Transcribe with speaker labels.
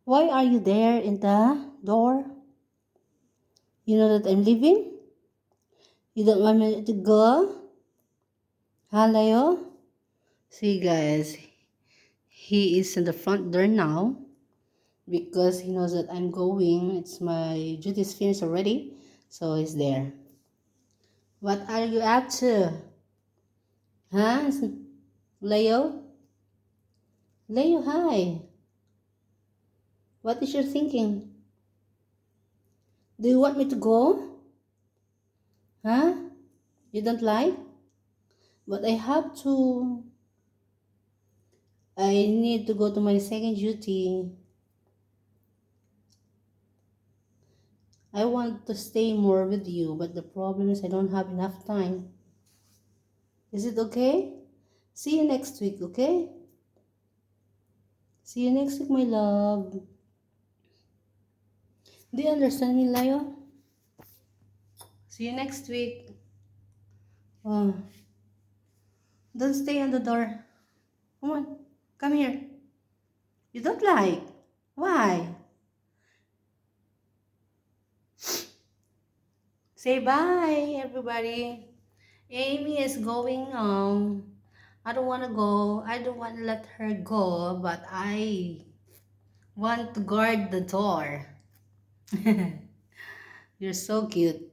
Speaker 1: Why are you there in the door? You know that I'm leaving? You don't want me to go? Huh, Leo? See, guys, he is in the front door now because he knows that I'm going. It's my duty's finished already, so he's there. What are you up to? Huh? Leo? Leo, hi. What is your thinking? Do you want me to go? Huh? You don't like? But I have to. I need to go to my second duty. I want to stay more with you, but the problem is I don't have enough time. Is it okay? See you next week, okay? See you next week, my love. Do you understand me, Leo? See you next week. Oh, don't stay on the door. Come on, come here. You don't like? Why? Say bye, everybody. Amy is going home. I don't want to go. I don't want to let her go, but I want to guard the door. You're so cute.